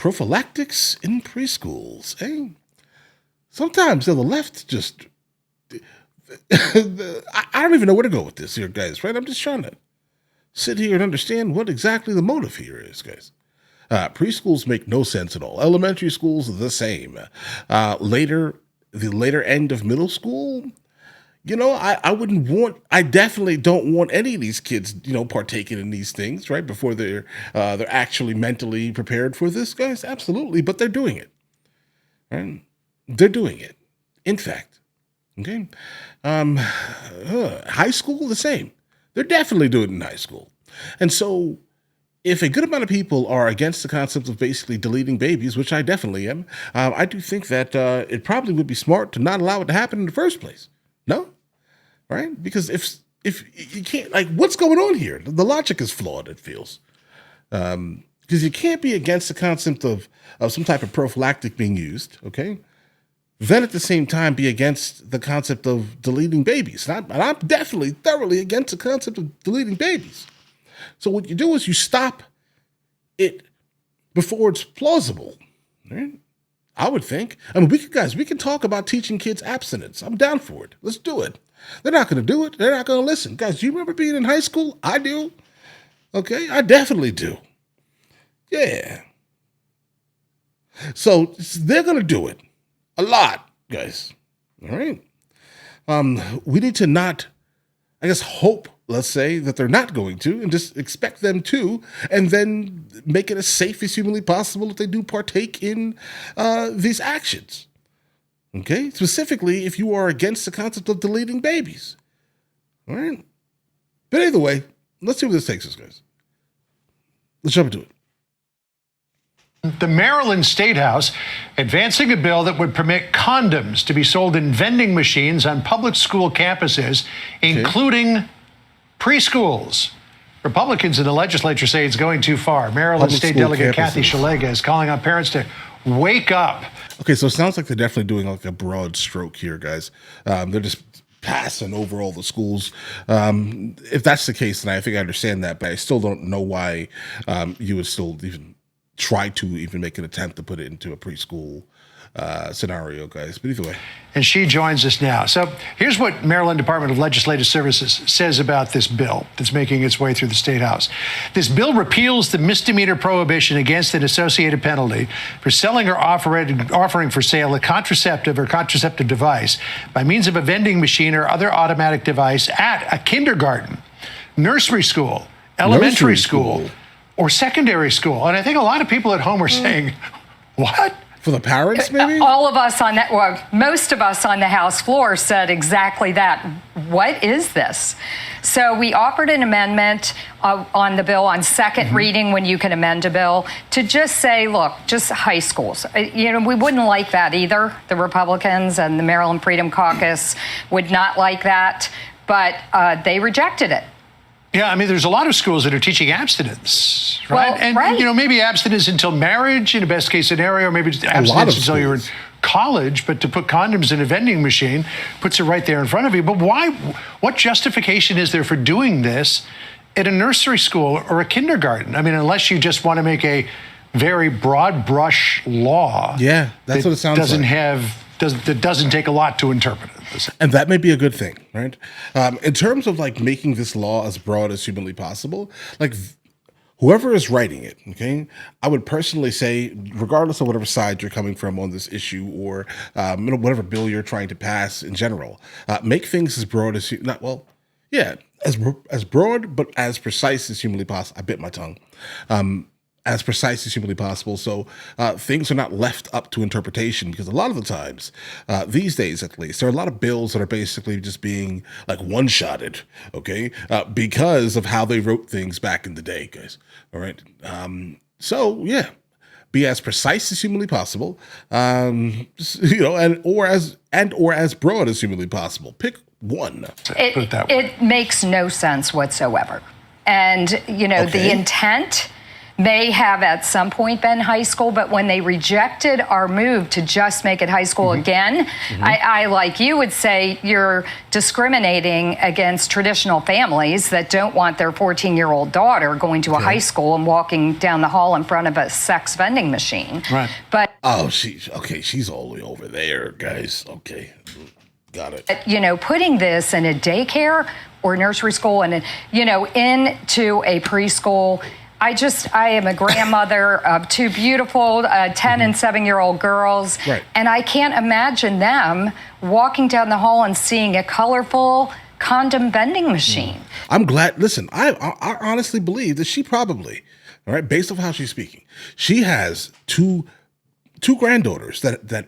Prophylactics in preschools, eh? Sometimes the left just... I don't even know where to go with this here, guys, right? I'm just trying to sit here and understand what exactly the motive here is, guys. Preschools make no sense at all. Elementary schools, the same. The later end of middle school, I definitely don't want any of these kids, partaking in these things, right? Before they're actually mentally prepared for this, guys. Absolutely. But they're doing it. Right? They're doing it. In fact, okay. High school, the same. They're definitely doing it in high school. And so if a good amount of people are against the concept of basically deleting babies, which I definitely am, I do think that it probably would be smart to not allow it to happen in the first place. No? Right? Because if you can't, like, what's going on here? The logic is flawed, it feels. Because you can't be against the concept of some type of prophylactic being used, okay? Then at the same time be against the concept of deleting babies. And I'm definitely thoroughly against the concept of deleting babies. So what you do is you stop it before it's plausible, right? I would think. I mean, we can talk about teaching kids abstinence. I'm down for it. Let's do it. They're not going to do it. They're not going to listen. Guys, do you remember being in high school? I do. Okay, I definitely do. Yeah. So they're going to do it. A lot, guys. All right. We need to not, hope, let's say, that they're not going to, and just expect them to, and then make it as safe as humanly possible if they do partake in these actions. Okay? Specifically, if you are against the concept of deleting babies. All right? But either way, let's see where this takes us, guys. Let's jump into it. The Maryland State House advancing a bill that would permit condoms to be sold in vending machines on public school campuses, including preschools. Republicans in the legislature say it's going too far. Maryland State Delegate Kathy Szeliga is calling on parents to wake up. Okay, so it sounds like they're definitely doing like a broad stroke here, guys. They're just passing over all the schools. If that's the case, then I think I understand that, but I still don't know why you would still even try to even make an attempt to put it into a preschool scenario, guys. But either way. And she joins us now. So here's what Maryland Department of Legislative Services says about this bill that's making its way through the State House. This bill repeals the misdemeanor prohibition against an associated penalty for selling or offering for sale a contraceptive or contraceptive device by means of a vending machine or other automatic device at a kindergarten, nursery school, elementary school, or secondary school. And I think a lot of people at home are saying, what? For the parents, maybe? All of us on that, well, most of us on the House floor said exactly that. What is this? So we offered an amendment on the bill on second reading when you can amend a bill to just say, look, just high schools. We wouldn't like that either. The Republicans and the Maryland Freedom Caucus would not like that, but they rejected it. Yeah, I mean, there's a lot of schools that are teaching abstinence, right? Well, and maybe abstinence until marriage in a best case scenario, or maybe just abstinence until you're in college, but to put condoms in a vending machine puts it right there in front of you. But why? What justification is there for doing this at a nursery school or a kindergarten? I mean, unless you just want to make a very broad brush law. Yeah, that's what it sounds that doesn't take a lot to interpret it. And that may be a good thing, right? In terms of like making this law as broad as humanly possible, like whoever is writing it, okay, I would personally say, regardless of whatever side you're coming from on this issue or whatever bill you're trying to pass in general, make things as broad as as broad but as precise as humanly possible. I bit my tongue. As precise as humanly possible, so things are not left up to interpretation, because a lot of the times, these days at least, there are a lot of bills that are basically just being like one-shotted, okay, because of how they wrote things back in the day, guys, all right? So, yeah, be as precise as humanly possible, or as broad as humanly possible. Pick one. It makes no sense whatsoever. And, the intent may have at some point been high school, but when they rejected our move to just make it high school again, I, like you, would say you're discriminating against traditional families that don't want their 14-year-old daughter going to a high school and walking down the hall in front of a sex vending machine. Right. But Oh, she's all the way over there, guys. Okay, got it. you know, putting this in a daycare or nursery school and, you know, into a preschool. I am a grandmother of two beautiful 10 and 7-year-old girls. Right. And I can't imagine them walking down the hall and seeing a colorful condom vending machine. I'm glad. Listen, I honestly believe that she probably, all right, based on how she's speaking, she has two granddaughters that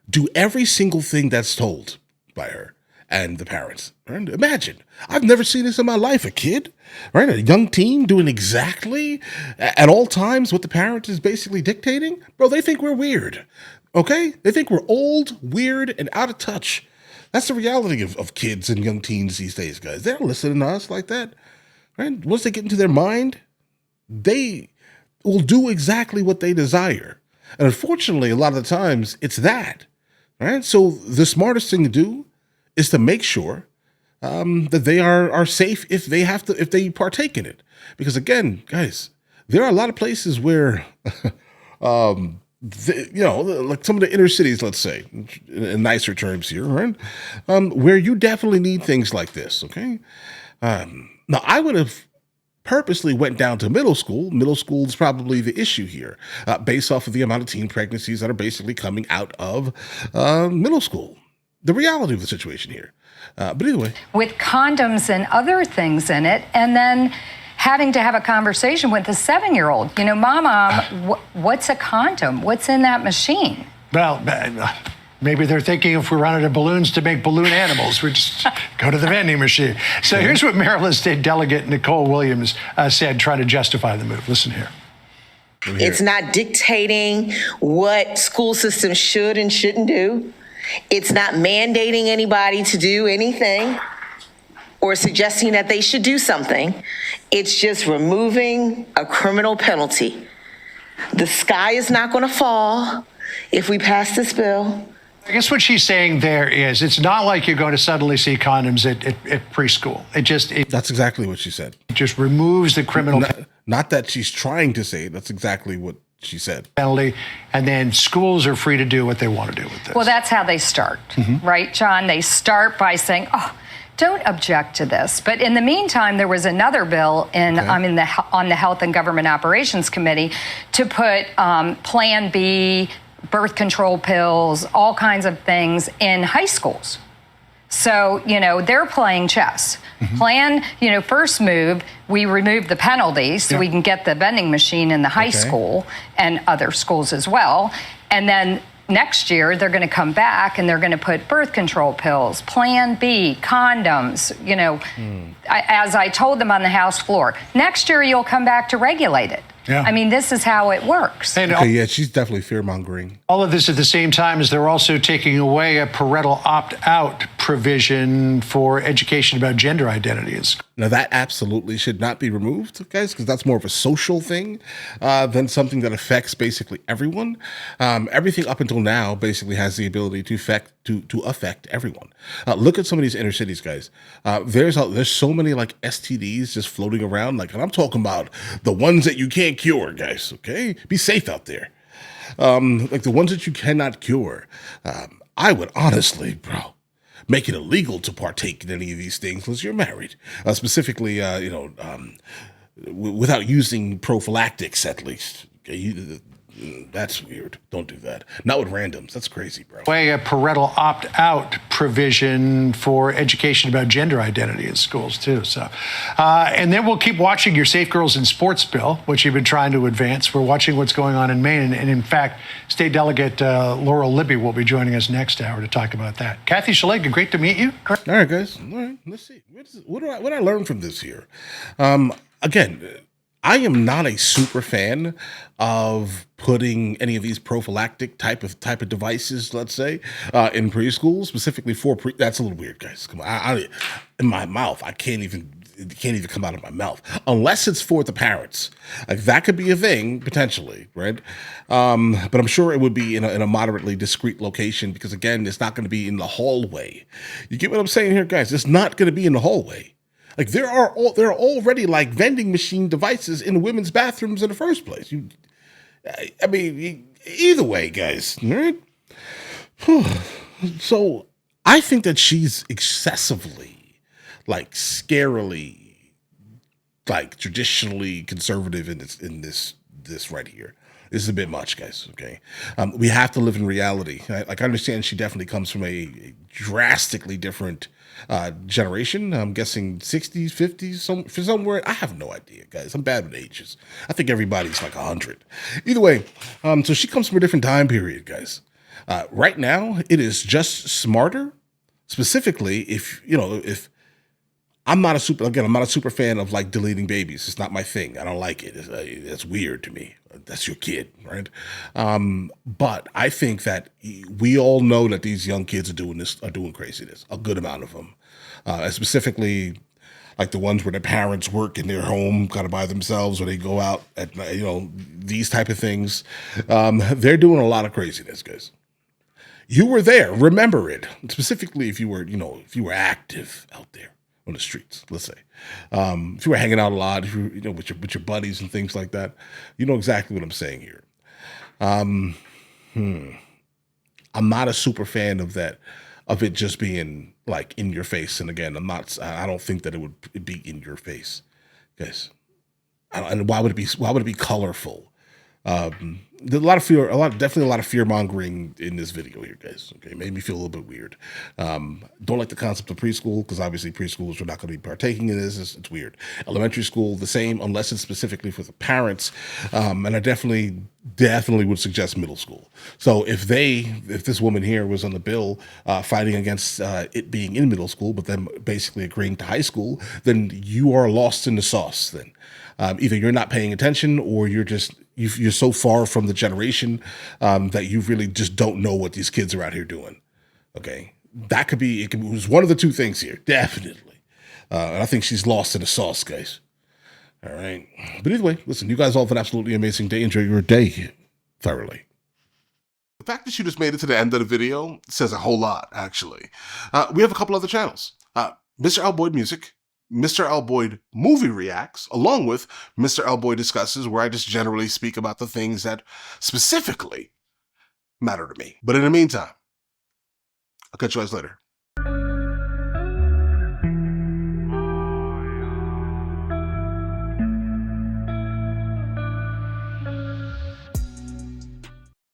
do every single thing that's told by her and the parents. Right? Imagine, I've never seen this in my life. A kid, right, a young teen doing exactly at all times what the parent is basically dictating. Bro, they think we're weird. Okay, they think we're old, weird, and out of touch. That's the reality of kids and young teens these days, guys. They don't listen to us like that. Right? Once they get into their mind, they will do exactly what they desire. And unfortunately, a lot of the times, it's that. Right? So the smartest thing to do is to make sure that they are safe if they partake in it. Because again, guys, there are a lot of places where, like some of the inner cities, let's say, in nicer terms here, right? Where you definitely need things like this. Okay. Now I would have purposely went down to middle school. Middle school is probably the issue here, based off of the amount of teen pregnancies that are basically coming out of middle school. The reality of the situation here. But anyway. With condoms and other things in it, and then having to have a conversation with the 7-year-old. You know, Mom, what's a condom? What's in that machine? Well, maybe they're thinking if we run out of balloons to make balloon animals, we just go to the vending machine. So here's what Maryland State Delegate Nicole Williams said, trying to justify the move. Listen here. It's not dictating what school systems should and shouldn't do. It's not mandating anybody to do anything or suggesting that they should do something. It's just removing a criminal penalty. The sky is not going to fall if we pass this bill. I guess what she's saying there is it's not like you're going to suddenly see condoms at preschool. That's exactly what she said. It just removes the criminal Not that she's trying to say, that's exactly what she said. penalty, and then schools are free to do what they want to do with this. Well, that's how they start, right, John? They start by saying, oh, don't object to this. But in the meantime, there was another bill on the Health and Government Operations Committee to put Plan B, birth control pills, all kinds of things in high schools. So, you know, they're playing chess. Plan, you know, first move, we remove the penalties so we can get the vending machine in the high school and other schools as well. And then next year, they're going to come back and they're going to put birth control pills, Plan B, condoms, you know. As I told them on the House floor, next year you'll come back to regulate it. Yeah. I mean, this is how it works. And Okay, yeah, she's definitely fear-mongering. all of this at the same time as they're also taking away a parental opt-out provision for education about gender identities. Now, that absolutely should not be removed, guys, because that's more of a social thing than something that affects basically everyone. Everything up until now basically has the ability to affect everyone. Look at some of these inner cities, guys. There's so many like STDs just floating around, like, and I'm talking about the ones that you can't cure, guys. Okay, be safe out there. Like the ones that you cannot cure. I would honestly, bro, make it illegal to partake in any of these things unless you're married. Specifically, without using prophylactics, at least. Okay, that's weird. Don't do that. Not with randoms. That's crazy, bro. Way a parental opt-out provision for education about gender identity in schools too. So, and then we'll keep watching your Safe Girls in Sports bill, which you've been trying to advance. We're watching what's going on in Maine, and in fact, State Delegate Laurel Libby will be joining us next hour to talk about that. Kathy Szeliga, great to meet you. All right, guys. All right, let's see. What do I learn from this here? Again, I am not a super fan of putting any of these prophylactic type of devices, let's say, in preschool, specifically for that's a little weird, guys. Come on, in my mouth, I can't even it can't even come out of my mouth unless it's for the parents. Like that could be a thing potentially, right? But I'm sure it would be in a moderately discreet location because again, it's not going to be in the hallway. You get what I'm saying here, guys? It's not going to be in the hallway. Like there are already like vending machine devices in women's bathrooms in the first place. I mean, either way, guys, right? So I think that she's excessively, like, scarily, like, traditionally conservative in this right here. This is a bit much, guys. Okay, we have to live in reality. Like, I understand she definitely comes from a drastically different generation. I'm guessing 60s, 50s, for somewhere. I have no idea, guys. I'm bad with ages. I think everybody's like 100. Either way, so she comes from a different time period, guys. Right now, it is just smarter. Specifically, if I'm not a super fan of like deleting babies. It's not my thing. I don't like it. It's weird to me. That's your kid, right? But I think that we all know that these young kids are doing craziness. A good amount of them, and specifically like the ones where their parents work in their home kind of by themselves, or they go out at these type of things. They're doing a lot of craziness, guys. You were there. Remember it. Specifically, if you were active out there on the streets, let's say, if you were hanging out a lot, if you with your buddies and things like that, you know exactly what I'm saying here. I'm not a super fan of that, of it just being like in your face. And again, I don't think that it would be in your face, guys. And why would it be colorful? There's definitely a lot of fear mongering in this video here, guys. Okay, made me feel a little bit weird. Don't like the concept of preschool because obviously preschoolers are not going to be partaking in this. It's weird. Elementary school, the same, unless it's specifically for the parents. And I definitely would suggest middle school. So if this woman here was on the bill fighting against it being in middle school, but then basically agreeing to high school, then you are lost in the sauce. Then either you're not paying attention or you're so far from the generation that you really just don't know what these kids are out here doing. Okay, it was one of the two things here, definitely. And I think she's lost in the sauce, guys. All right, but either way, listen, you guys all have an absolutely amazing day. Enjoy your day thoroughly. The fact that you just made it to the end of the video says a whole lot, actually. We have a couple other channels. MrLboyd Music, MrLboyd Movie Reacts, along with MrLboyd Discusses, where I just generally speak about the things that specifically matter to me. But in the meantime, I'll catch you guys later.